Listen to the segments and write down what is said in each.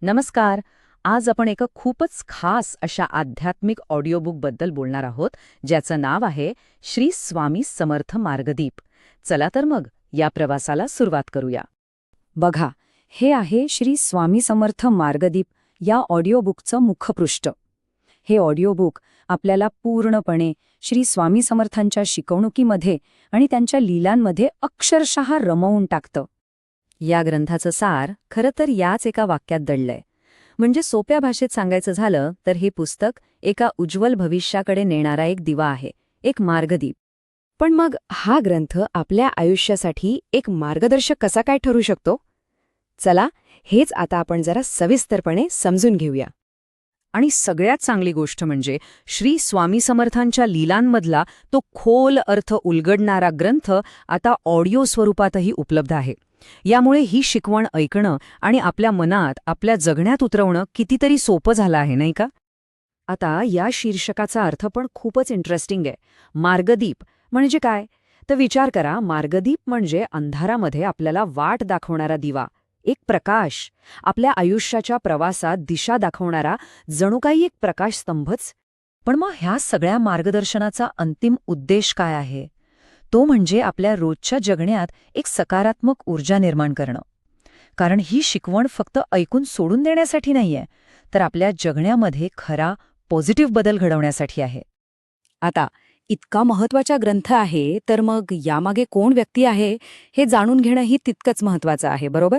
नमस्कार. आज आपण एका खूपच खास अशा आध्यात्मिक ऑडिओबुकबद्दल बोलणार आहोत, ज्याचं नाव आहे श्री स्वामी समर्थ मार्गदीप. चला तर मग या प्रवासाला सुरुवात करूया. बघा, हे आहे श्री स्वामी समर्थ मार्गदीप या ऑडिओबुकचं मुखपृष्ठ. हे ऑडिओबुक आपल्याला पूर्णपणे श्री स्वामी समर्थांच्या शिकवणुकीमध्ये आणि त्यांच्या लीलांमध्ये अक्षरशः रमवून टाकतं. या ग्रंथाचं सार खरं तर याच एका वाक्यात दडलंय. म्हणजे सोप्या भाषेत सांगायचं झालं तर हे पुस्तक एका उज्ज्वल भविष्याकडे नेणारा एक दिवा आहे, एक मार्गदीप. पण मग हा ग्रंथ आपल्या आयुष्यासाठी एक मार्गदर्शक कसा काय ठरू शकतो? चला, हेच आता आपण जरा सविस्तरपणे समजून घेऊया. आणि सगळ्यात चांगली गोष्ट म्हणजे श्री स्वामी समर्थांच्या लीलांमधला तो खोल अर्थ उलगडणारा ग्रंथ आता ऑडिओ स्वरूपातही उपलब्ध आहे. यामुळे ही शिकवण ऐकणं आणि आपल्या मनात, आपल्या जगण्यात उतरवणं कितीतरी सोपं झालं आहे, नाही का? आता या शीर्षकाचा अर्थ पण खूपच इंटरेस्टिंग आहे. मार्गदीप म्हणजे काय? तर विचार करा, मार्गदीप म्हणजे अंधारामध्ये आपल्याला वाट दाखवणारा दिवा, एक प्रकाश, आपल्या आयुष्याच्या प्रवासात दिशा दाखवणारा जणू काही एक प्रकाशस्तंभच. पण मग ह्या सगळ्या मार्गदर्शनाचा अंतिम उद्देश काय आहे? तो म्हणजे आपल्या रोजच्या जगण्यात एक सकारात्मक ऊर्जा निर्माण करणं. कारण ही शिकवण फक्त ऐकून सोडून देण्यासाठी नाहीये, तर आपल्या जगण्यामध्ये खरा पॉझिटिव्ह बदल घडवण्यासाठी आहे. आता इतका महत्वाचा ग्रंथ आहे, तर मग यामागे कोण व्यक्ती आहे हे जाणून घेणंही तितकंच महत्वाचं आहे, बरोबर?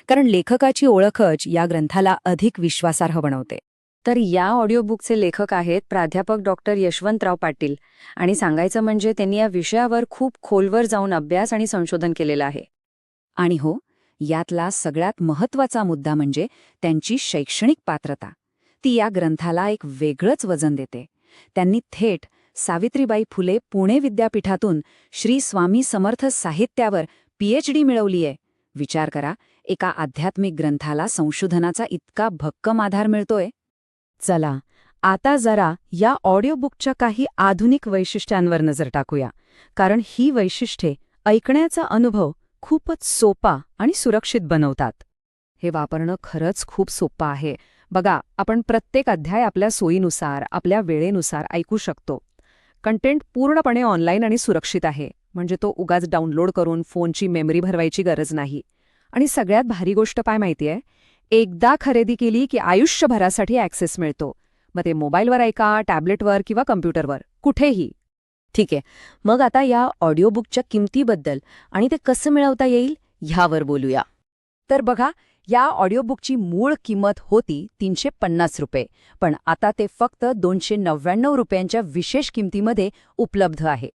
कारण लेखकाची ओळखच या ग्रंथाला अधिक विश्वासार्ह बनवते. तर या ऑडिओबुकचे लेखक आहेत प्राध्यापक डॉक्टर यशवंतराव पाटील. आणि सांगायचं म्हणजे त्यांनी या विषयावर खूप खोलवर जाऊन अभ्यास आणि संशोधन केलेलं आहे. आणि हो, यातला सगळ्यात महत्वाचा मुद्दा म्हणजे त्यांची शैक्षणिक पात्रता. ती या ग्रंथाला एक वेगळंच वजन देते. त्यांनी थेट सावित्रीबाई फुले पुणे विद्यापीठातून श्री स्वामी समर्थ साहित्यावर PhD मिळवलीय. विचार करा, एका आध्यात्मिक ग्रंथाला संशोधनाचा इतका भक्कम आधार मिळतोय. चला, आता जरा या ऑडिओबुकच्या काही आधुनिक वैशिष्ट्यांवर नजर टाकूया. कारण ही वैशिष्ट्ये ऐकण्याचा अनुभव खूपच सोपा आणि सुरक्षित बनवतात. हे वापरणं खरंच खूप सोपं आहे. बघा, आपण प्रत्येक अध्याय आपल्या सोयीनुसार, आपल्या वेळेनुसार ऐकू शकतो. कंटेंट पूर्णपणे ऑनलाईन आणि सुरक्षित आहे. म्हणजे तो उगाच डाउनलोड करून फोनची मेमरी भरवायची गरज नाही. आणि सगळ्यात भारी गोष्ट काय माहितीये? एकदा खरेदी केली की आयुष्यभरासाठी ॲक्सेस मिळतो. मग ते मोबाईलवर ऐका, टॅब्लेटवर किंवा कम्प्युटरवर, कुठेही. ठीक आहे, मग आता या ऑडिओबुकच्या किमतीबद्दल आणि ते कसं मिळवता येईल ह्यावर बोलूया. तर बघा, या ऑडिओबुकची मूळ किंमत होती ₹350, पण आता ते फक्त ₹299 विशेष किमतीमध्ये उपलब्ध आहे.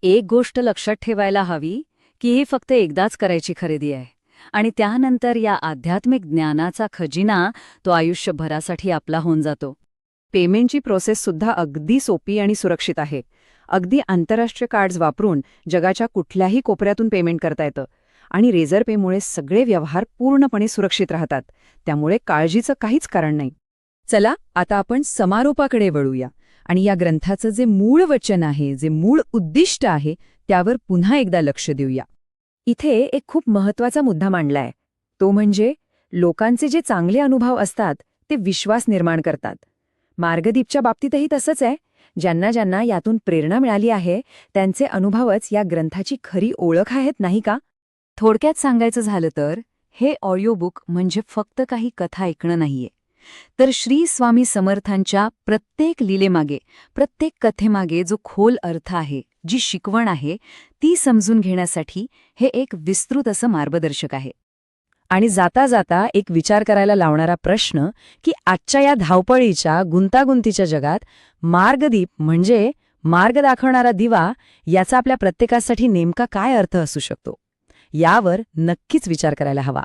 एक गोष्ट लक्षात ठेवायला हवी की ही फक्त एकदाच करायची खरेदी आहे. आणि त्यानंतर या आध्यात्मिक ज्ञानाचा खजिना तो आयुष्यभरासाठी आपला होऊन जातो. पेमेंटची प्रोसेससुद्धा अगदी सोपी आणि सुरक्षित आहे. अगदी आंतरराष्ट्रीय कार्ड्स वापरून जगाच्या कुठल्याही कोपऱ्यातून पेमेंट करता येतं. आणि रेझर पेमुळे सगळे व्यवहार पूर्णपणे सुरक्षित राहतात. त्यामुळे काळजीचं काहीच कारण नाही. चला, आता आपण समारोपाकडे वळूया आणि या ग्रंथाचं जे मूळ वचन आहे, जे मूळ उद्दिष्ट आहे, त्यावर पुन्हा एकदा लक्ष देऊया. इथे एक खूप महत्वाचा मुद्दा मांडलाय. तो म्हणजे लोकांचे जे चांगले अनुभव असतात ते विश्वास निर्माण करतात. मार्गदीपच्या बाबतीतही तसंच आहे. ज्यांना ज्यांना यातून प्रेरणा मिळाली आहे त्यांचे अनुभवच या ग्रंथाची खरी ओळख आहेत, नाही का? थोडक्यात सांगायचं झालं तर हे ऑडिओबुक म्हणजे फक्त काही कथा ऐकणं नाहीये, तर श्री स्वामी समर्थांच्या प्रत्येक लीलेमागे, प्रत्येक कथेमागे जो खोल अर्थ आहे, जी शिकवण आहे, ती समजून घेण्यासाठी हे एक विस्तृत असं मार्गदर्शक आहे. आणि जाता जाता एक विचार करायला लावणारा प्रश्न की आजच्या या धावपळीच्या गुंतागुंतीच्या जगात मार्गदीप म्हणजे मार्ग दाखवणारा दिवा, याचा आपल्या प्रत्येकासाठी नेमका काय अर्थ असू शकतो, यावर नक्कीच विचार करायला हवा.